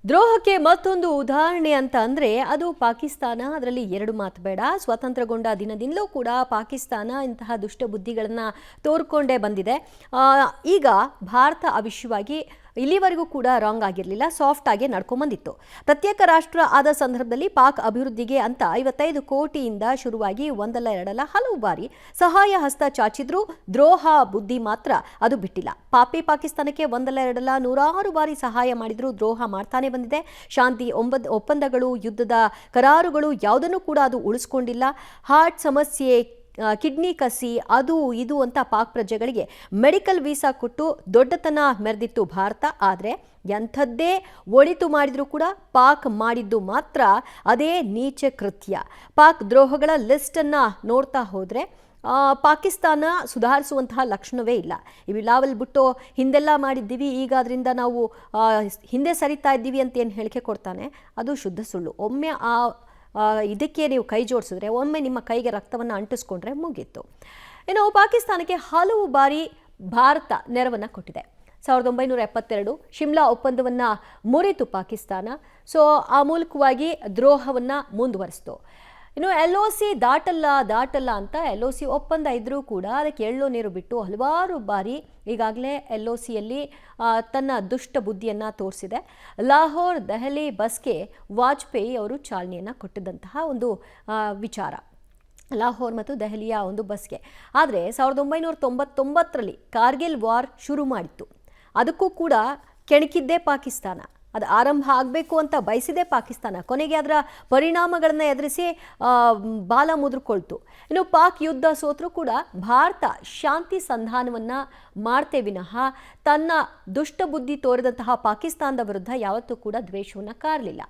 ದ್ರೋಹಕ್ಕೆ ಮತ್ತೊಂದು ಉದಾಹರಣೆ ಅಂತ ಅಂದ್ರೆ ಅದು ಪಾಕಿಸ್ತಾನ. ಅದರಲ್ಲಿ ಎರಡು ಮಾತು ಬೇಡ. ಸ್ವತಂತ್ರಗೊಂಡ ದಿನದಿಂದಲೂ ಕೂಡ ಪಾಕಿಸ್ತಾನ ಇಂತಹ ದುಷ್ಟ ಬುದ್ಧಿಗಳನ್ನ ತೋರ್ಕೊಂಡೇ ಬಂದಿದೆ. ಈಗ ಭಾರತ ಅವಿಶ್ಯವಾಗಿ ಇಲ್ಲಿವರೆಗೂ ಕೂಡ ರಾಂಗ್ ಆಗಿರಲಿಲ್ಲ, ಸಾಫ್ಟ್ ಆಗಿ ನಡ್ಕೊಂಡ್ಬಂದಿತ್ತು. ಪ್ರತ್ಯೇಕ ರಾಷ್ಟ್ರ ಆದ ಸಂದರ್ಭದಲ್ಲಿ ಪಾಕ್ ಅಭಿವೃದ್ಧಿಗೆ ಅಂತ 55 ಕೋಟಿಯಿಂದ ಶುರುವಾಗಿ ಒಂದಲ್ಲ ಎರಡಲ್ಲ ಹಲವು ಬಾರಿ ಸಹಾಯ ಹಸ್ತ ಚಾಚಿದ್ರು. ದ್ರೋಹ ಬುದ್ಧಿ ಮಾತ್ರ ಅದು ಬಿಟ್ಟಿಲ್ಲ. ಪಾಕಿಸ್ತಾನಕ್ಕೆ ಒಂದಲ್ಲ ಎರಡಲ್ಲ ನೂರಾರು ಬಾರಿ ಸಹಾಯ ಮಾಡಿದ್ರು, ದ್ರೋಹ ಮಾಡ್ತಾನೆ ಬಂದಿದೆ. ಶಾಂತಿ ಒಪ್ಪಂದಗಳು, ಯುದ್ಧದ ಕರಾರುಗಳು ಯಾವುದನ್ನು ಕೂಡ ಅದು ಉಳಿಸ್ಕೊಂಡಿಲ್ಲ. ಹಾರ್ಟ್ ಸಮಸ್ಯೆ, ಕಿಡ್ನಿ ಕಸಿ, ಅದು ಇದು ಅಂತ ಪಾಕ್ ಪ್ರಜೆಗಳಿಗೆ ಮೆಡಿಕಲ್ ವೀಸಾ ಕೊಟ್ಟು ದೊಡ್ಡತನ ಮೆರೆದಿತ್ತು ಭಾರತ. ಆದರೆ ಎಂಥದ್ದೇ ಒಳಿತು ಮಾಡಿದರೂ ಕೂಡ ಪಾಕ್ ಮಾಡಿದ್ದು ಮಾತ್ರ ಅದೇ ನೀಚ ಕೃತ್ಯ. ಪಾಕ್ ದ್ರೋಹಗಳ ಲಿಸ್ಟನ್ನು ನೋಡ್ತಾ ಹೋದರೆ ಪಾಕಿಸ್ತಾನ ಸುಧಾರಿಸುವಂತಹ ಲಕ್ಷಣವೇ ಇಲ್ಲ. ಇವೆಲ್ಲವಲ್ಲಿ ಬಿಟ್ಟು ಹಿಂದೆಲ್ಲ ಮಾಡಿದ್ದೀವಿ, ಈಗ ಅದರಿಂದ ನಾವು ಹಿಂದೆ ಸರಿತಾ ಇದ್ದೀವಿ ಅಂತ ಏನು ಹೇಳಿಕೆ ಕೊಡ್ತಾನೆ, ಅದು ಶುದ್ಧ ಸುಳ್ಳು. ಒಮ್ಮೆ ಇದಕ್ಕೆ ನೀವು ಕೈ ಜೋಡಿಸಿದ್ರೆ, ಒಮ್ಮೆ ನಿಮ್ಮ ಕೈಗೆ ರಕ್ತವನ್ನು ಅಂಟಿಸ್ಕೊಂಡ್ರೆ ಮುಗೀತು. ಇನ್ನು ಪಾಕಿಸ್ತಾನಕ್ಕೆ ಹಲವು ಬಾರಿ ಭಾರತ ನೆರವನ್ನು ಕೊಟ್ಟಿದೆ. 1972 ಶಿಮ್ಲಾ ಒಪ್ಪಂದವನ್ನು ಮುರಿತು ಪಾಕಿಸ್ತಾನ. ಸೊ ಆ ಮೂಲಕವಾಗಿ ದ್ರೋಹವನ್ನು ಮುಂದುವರಿಸಿತು. ಇನ್ನು LOC ದಾಟಲ್ಲ ಅಂತ LOC ಒಪ್ಪಂದ ಇದ್ರೂ ಕೂಡ ಅದಕ್ಕೆ ಎಳ್ಳು ನೀರು ಬಿಟ್ಟು ಹಲವಾರು ಬಾರಿ ಈಗಾಗಲೇ LOCಯಲ್ಲಿ ತನ್ನ ದುಷ್ಟ ಬುದ್ಧಿಯನ್ನು ತೋರಿಸಿದೆ. ಲಾಹೋರ್ ದೆಹಲಿ ಬಸ್ಗೆ ವಾಜಪೇಯಿ ಅವರು ಚಾಲನೆಯನ್ನು ಕೊಟ್ಟಿದ್ದಂತಹ ಒಂದು ವಿಚಾರ, ಲಾಹೋರ್ ಮತ್ತು ದೆಹಲಿಯ ಒಂದು ಬಸ್ಗೆ. ಆದರೆ 1999ರಲ್ಲಿ ಕಾರ್ಗಿಲ್ ವಾರ್ ಶುರು ಮಾಡಿತ್ತು. ಅದಕ್ಕೂ ಕೂಡ ಕೆಣಕಿದ್ದೇ ಪಾಕಿಸ್ತಾನ. ಅದು ಆರಂಭ ಆಗಬೇಕು ಅಂತ ಬಯಸಿದೆ ಪಾಕಿಸ್ತಾನ. ಕೊನೆಗೆ ಅದರ ಪರಿಣಾಮಗಳನ್ನು ಎದುರಿಸಿ ಬಾಲ ಮುದ್ರಕೊಳ್ತು. ಇನ್ನು ಪಾಕ್ ಯುದ್ಧ ಸೋತರೂ ಕೂಡ ಭಾರತ ಶಾಂತಿ ಸಂಧಾನವನ್ನು ಮಾಡ್ತೇ ವಿನಃ ತನ್ನ ದುಷ್ಟ ಬುದ್ಧಿ ತೋರಿದಂತಹ ಪಾಕಿಸ್ತಾನದ ವಿರುದ್ಧ ಯಾವತ್ತೂ ಕೂಡ ದ್ವೇಷವನ್ನು ಕಾರಲಿಲ್ಲ.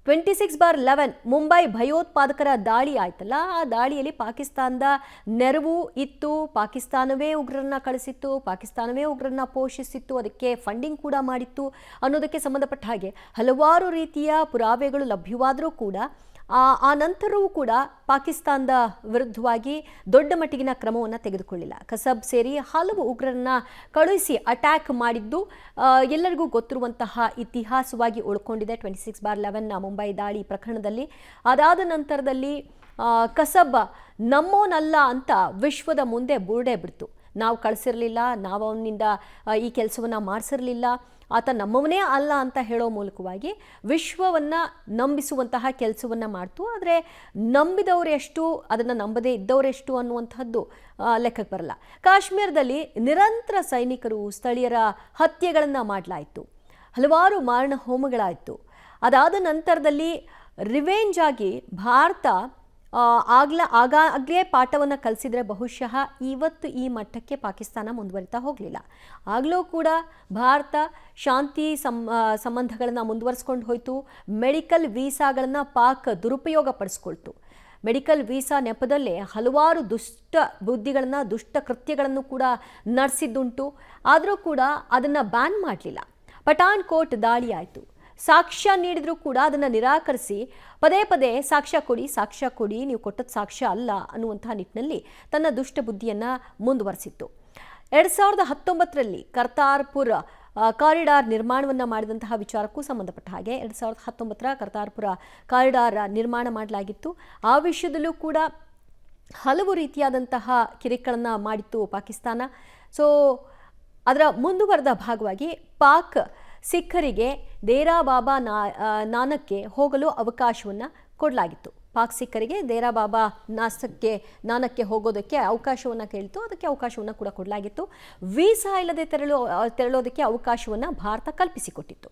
26/11 ಮುಂಬೈ ಭಯೋತ್ಪಾದಕರ ದಾಳಿ ಆಯ್ತಲ್ಲ, ಆ ದಾಳಿಯಲ್ಲಿ ಪಾಕಿಸ್ತಾನದ ನೆರವು ಇತ್ತು. ಪಾಕಿಸ್ತಾನವೇ ಉಗ್ರರನ್ನ ಕಳಿಸಿತ್ತು, ಪಾಕಿಸ್ತಾನವೇ ಉಗ್ರರನ್ನ ಪೋಷಿಸಿತ್ತು, ಅದಕ್ಕೆ ಫಂಡಿಂಗ್ ಕೂಡ ಮಾಡಿತ್ತು ಅನ್ನೋದಕ್ಕೆ ಸಂಬಂಧಪಟ್ಟ ಹಾಗೆ ಹಲವಾರು ರೀತಿಯ ಪುರಾವೆಗಳು ಲಭ್ಯವಾದರೂ ಕೂಡ ಆ ನಂತರವೂ ಕೂಡ ಪಾಕಿಸ್ತಾನದ ವಿರುದ್ಧವಾಗಿ ದೊಡ್ಡ ಮಟ್ಟಿಗಿನ ಕ್ರಮವನ್ನು ತೆಗೆದುಕೊಳ್ಳಿಲ್ಲ. ಕಸಬ್ ಸೇರಿ ಹಲವು ಉಗ್ರರನ್ನ ಕಳುಹಿಸಿ ಅಟ್ಯಾಕ್ ಮಾಡಿದ್ದು ಎಲ್ಲರಿಗೂ ಗೊತ್ತಿರುವಂತಹ ಇತಿಹಾಸವಾಗಿ ಉಳ್ಕೊಂಡಿದೆ 26/11 ಮುಂಬೈ ದಾಳಿ ಪ್ರಕರಣದಲ್ಲಿ. ಅದಾದ ನಂತರದಲ್ಲಿ ಕಸಬ್ ನಮ್ಮೋನಲ್ಲ ಅಂತ ವಿಶ್ವದ ಮುಂದೆ ಬುರುಡೆ ಬಿಡ್ತು. ನಾವು ಕಳಿಸಿರಲಿಲ್ಲ, ನಾವು ಅವನಿಂದ ಈ ಕೆಲಸವನ್ನು ಮಾಡಿಸಿರಲಿಲ್ಲ, ಆತ ನಮ್ಮವನೇ ಅಲ್ಲ ಅಂತ ಹೇಳೋ ಮೂಲಕವಾಗಿ ವಿಶ್ವವನ್ನು ನಂಬಿಸುವಂತಹ ಕೆಲಸವನ್ನು ಮಾಡ್ತು. ಆದರೆ ನಂಬಿದವರೆಷ್ಟು, ಅದನ್ನು ನಂಬದೇ ಇದ್ದವರೆಷ್ಟು ಅನ್ನುವಂಥದ್ದು ಲೆಕ್ಕಕ್ಕೆ ಬರಲ್ಲ. ಕಾಶ್ಮೀರದಲ್ಲಿ ನಿರಂತರ ಸೈನಿಕರು, ಸ್ಥಳೀಯರ ಹತ್ಯೆಗಳನ್ನು ಮಾಡಲಾಯಿತು, ಹಲವಾರು ಮಾರಣ ಹೋಮಗಳಾಯಿತು. ಅದಾದ ನಂತರದಲ್ಲಿ ರಿವೆಂಜ್ ಆಗಿ ಭಾರತ ಆಗಾಗಲೇ ಪಾಠವನ್ನು ಕಲಿಸಿದ್ರೆ ಬಹುಶಃ ಇವತ್ತು ಈ ಮಟ್ಟಕ್ಕೆ ಪಾಕಿಸ್ತಾನ ಮುಂದುವರಿತಾ ಹೋಗಲಿಲ್ಲ. ಆಗಲೂ ಕೂಡ ಭಾರತ ಶಾಂತಿ ಸಂಬಂಧಗಳನ್ನು ಮುಂದುವರಿಸ್ಕೊಂಡು ಹೋಯಿತು. ಮೆಡಿಕಲ್ ವೀಸಾಗಳನ್ನು ಪಾಕ್ ದುರುಪಯೋಗ ಪಡಿಸ್ಕೊಳ್ತು. ಮೆಡಿಕಲ್ ವೀಸಾ ನೆಪದಲ್ಲೇ ಹಲವಾರು ದುಷ್ಟ ಬುದ್ಧಿಗಳನ್ನು, ದುಷ್ಟ ಕೃತ್ಯಗಳನ್ನು ಕೂಡ ನಡೆಸಿದ್ದುಂಟು. ಆದರೂ ಕೂಡ ಅದನ್ನು ಬ್ಯಾನ್ ಮಾಡಲಿಲ್ಲ. ಪಠಾಣ್ ಕೋಟ್ ದಾಳಿ ಆಯಿತು. ಸಾಕ್ಷ್ಯ ನೀಡಿದರೂ ಕೂಡ ಅದನ್ನು ನಿರಾಕರಿಸಿ ಪದೇ ಪದೇ ಸಾಕ್ಷ್ಯ ಕೊಡಿ, ನೀವು ಕೊಟ್ಟದ್ದು ಸಾಕ್ಷ್ಯ ಅಲ್ಲ ಅನ್ನುವಂಥ ನಿಟ್ಟಿನಲ್ಲಿ ತನ್ನ ದುಷ್ಟ ಬುದ್ಧಿಯನ್ನು ಮುಂದುವರಿಸಿತ್ತು. 2019ರಲ್ಲಿ ಕರ್ತಾರ್ಪುರ ಕಾರಿಡಾರ್ ನಿರ್ಮಾಣವನ್ನು ಮಾಡಿದಂತಹ ವಿಚಾರಕ್ಕೂ ಸಂಬಂಧಪಟ್ಟ ಹಾಗೆ 2019ರ ಕರ್ತಾರ್ಪುರ ಕಾರಿಡಾರ್ ನಿರ್ಮಾಣ ಮಾಡಲಾಗಿತ್ತು. ಆ ವಿಷಯದಲ್ಲೂ ಕೂಡ ಹಲವು ರೀತಿಯಾದಂತಹ ಕಿರಿಕಗಳನ್ನು ಮಾಡಿತ್ತು ಪಾಕಿಸ್ತಾನ. ಸೊ ಅದರ ಮುಂದುವರೆದ ಭಾಗವಾಗಿ ಪಾಕ್ ಸಿಖ್ಖರಿಗೆ ದೇರಾ ಬಾಬಾ ನಾನಕ್ಗೆ ಹೋಗಲು ಅವಕಾಶವನ್ನು ಕೊಡಲಾಗಿತ್ತು. ಪಾಕ್ ಸಿಖ್ಖರಿಗೆ ದೇರಾ ಬಾಬಾ ನಾನಕ್ಗೆ ಹೋಗೋದಕ್ಕೆ ಅವಕಾಶವನ್ನು ಕೇಳಿತು. ಅದಕ್ಕೆ ಅವಕಾಶವನ್ನು ಕೂಡ ಕೊಡಲಾಗಿತ್ತು. ವೀಸಾ ಇಲ್ಲದೆ ತೆರಳೋದಕ್ಕೆ ಅವಕಾಶವನ್ನು ಭಾರತ ಕಲ್ಪಿಸಿಕೊಟ್ಟಿತ್ತು.